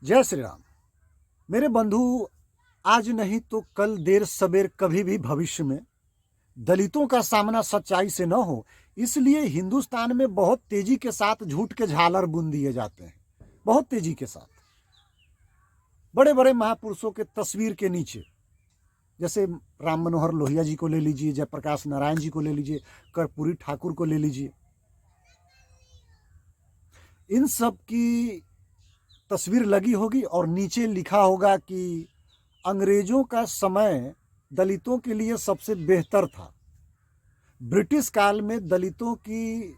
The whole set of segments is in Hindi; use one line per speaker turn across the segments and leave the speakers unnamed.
जय श्री राम। मेरे बंधु, आज नहीं तो कल देर सबेर कभी भी भविष्य में दलितों का सामना सच्चाई से न हो, इसलिए हिंदुस्तान में बहुत तेजी के साथ झूठ के झालर बुन दिए जाते हैं। बहुत तेजी के साथ बड़े बड़े महापुरुषों के तस्वीर के नीचे, जैसे राम मनोहर लोहिया जी को ले लीजिए, जयप्रकाश नारायण जी को ले लीजिए, कर्पूरी ठाकुर को ले लीजिए, इन सब की तस्वीर लगी होगी और नीचे लिखा होगा कि अंग्रेजों का समय दलितों के लिए सबसे बेहतर था। ब्रिटिश काल में दलितों की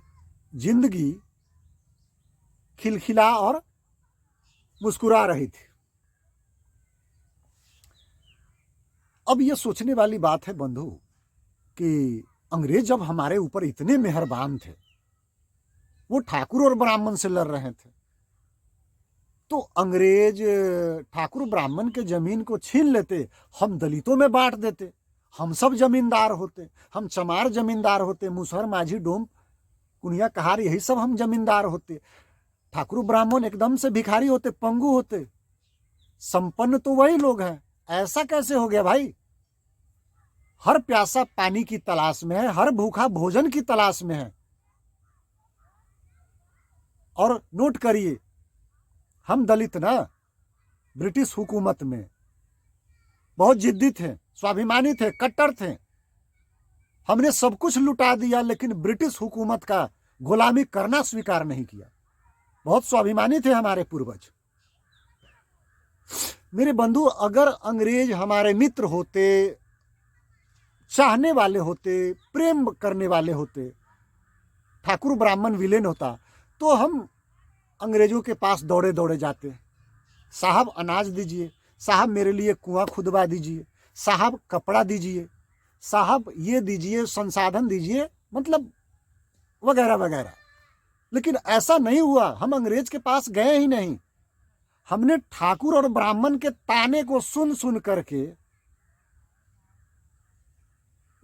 जिंदगी खिलखिला और मुस्कुरा रही थी। अब ये सोचने वाली बात है बंधु कि अंग्रेज जब हमारे ऊपर इतने मेहरबान थे, वो ठाकुर और ब्राह्मण से लड़ रहे थे, तो अंग्रेज ठाकुर ब्राह्मण के जमीन को छीन लेते, हम दलितों में बांट देते, हम सब जमींदार होते, हम चमार जमींदार होते, मुसहर माझी डोम कुनिया कहार यही सब हम जमींदार होते। ठाकुर ब्राह्मण एकदम से भिखारी होते, पंगु होते। संपन्न तो वही लोग हैं। ऐसा कैसे हो गया भाई? हर प्यासा पानी की तलाश में है, हर भूखा भोजन की तलाश में है। और नोट करिए, हम दलित ना ब्रिटिश हुकूमत में बहुत जिद्दी थे, स्वाभिमानी थे, कट्टर थे। हमने सब कुछ लुटा दिया, लेकिन ब्रिटिश हुकूमत का गुलामी करना स्वीकार नहीं किया। बहुत स्वाभिमानी थे हमारे पूर्वज। मेरे बंधु, अगर अंग्रेज हमारे मित्र होते, चाहने वाले होते, प्रेम करने वाले होते, ठाकुर ब्राह्मण विलेन होता, तो हम अंग्रेजों के पास दौड़े दौड़े जाते। साहब अनाज दीजिए, साहब मेरे लिए कुआं खुदवा दीजिए, साहब कपड़ा दीजिए, साहब ये दीजिए, संसाधन दीजिए, मतलब वगैरह वगैरह। लेकिन ऐसा नहीं हुआ। हम अंग्रेज के पास गए ही नहीं। हमने ठाकुर और ब्राह्मण के ताने को सुन सुन करके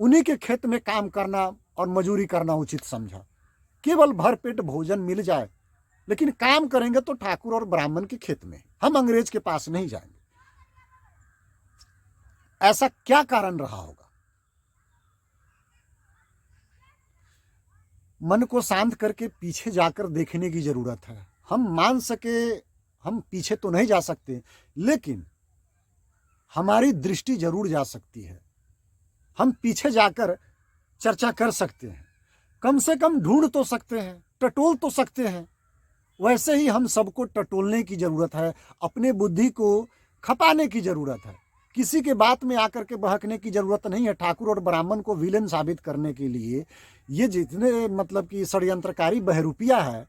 उन्हीं के खेत में काम करना और मजूरी करना उचित समझा। केवल भरपेट भोजन मिल जाए, लेकिन काम करेंगे तो ठाकुर और ब्राह्मण के खेत में, हम अंग्रेज के पास नहीं जाएंगे। ऐसा क्या कारण रहा होगा? मन को शांत करके पीछे जाकर देखने की जरूरत है। हम मान सके हम पीछे तो नहीं जा सकते, लेकिन हमारी दृष्टि जरूर जा सकती है। हम पीछे जाकर चर्चा कर सकते हैं, कम से कम ढूंढ तो सकते हैं, टटोल तो सकते हैं। वैसे ही हम सबको टटोलने की जरूरत है, अपने बुद्धि को खपाने की जरूरत है। किसी के बात में आकर के बहकने की जरूरत नहीं है। ठाकुर और ब्राह्मण को विलेन साबित करने के लिए ये जितने मतलब कि षड्यंत्रकारी बहरूपिया है,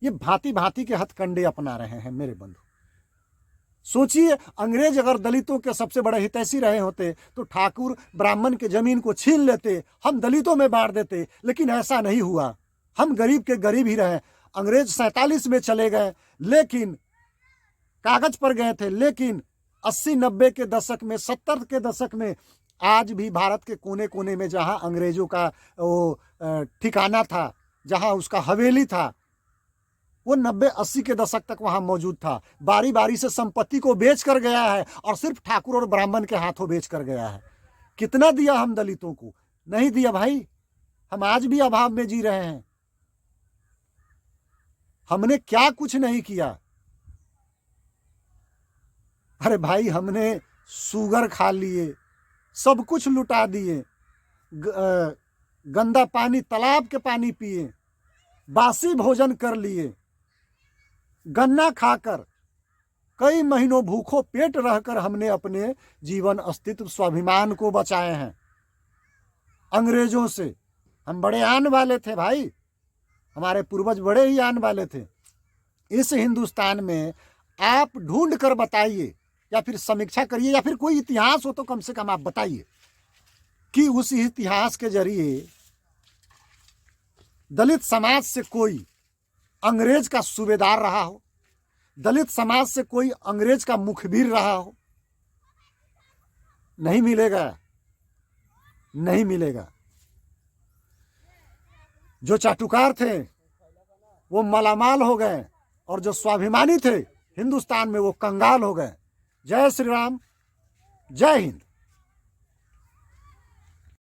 ये भांति भांति के हथकंडे अपना रहे हैं। मेरे बंधु, सोचिए, अंग्रेज अगर दलितों के सबसे बड़े हितैषी रहे होते तो ठाकुर ब्राह्मण के जमीन को छीन लेते, हम दलितों में बांट देते। लेकिन ऐसा नहीं हुआ। हम गरीब के गरीब ही रहे। अंग्रेज 47 में चले गए, लेकिन कागज पर गए थे, लेकिन 80-90 के दशक में, 70 के दशक में, आज भी भारत के कोने कोने में जहां अंग्रेजों का वो ठिकाना था, जहां उसका हवेली था, वो 90-80 के दशक तक वहां मौजूद था। बारी बारी से संपत्ति को बेच कर गया है और सिर्फ ठाकुर और ब्राह्मण के हाथों बेच कर गया है। कितना दिया हम दलितों को? नहीं दिया भाई। हम आज भी अभाव में जी रहे हैं। हमने क्या कुछ नहीं किया। अरे भाई, हमने शुगर खा लिए, सब कुछ लुटा दिए, गंदा पानी, तालाब के पानी पिए, बासी भोजन कर लिए, गन्ना खाकर कई महीनों भूखों पेट रहकर हमने अपने जीवन, अस्तित्व, स्वाभिमान को बचाए हैं अंग्रेजों से। हम बड़े आन वाले थे भाई, हमारे पूर्वज बड़े ही आन वाले थे। इस हिंदुस्तान में आप ढूंढ कर बताइए, या फिर समीक्षा करिए, या फिर कोई इतिहास हो तो कम से कम आप बताइए कि उस इतिहास के जरिए दलित समाज से कोई अंग्रेज का सूबेदार रहा हो, दलित समाज से कोई अंग्रेज का मुखबिर रहा हो। नहीं मिलेगा, नहीं मिलेगा। जो चाटुकार थे वो मालामाल हो गए, और जो स्वाभिमानी थे हिंदुस्तान में वो कंगाल हो गए। जय श्री राम, जय हिंद।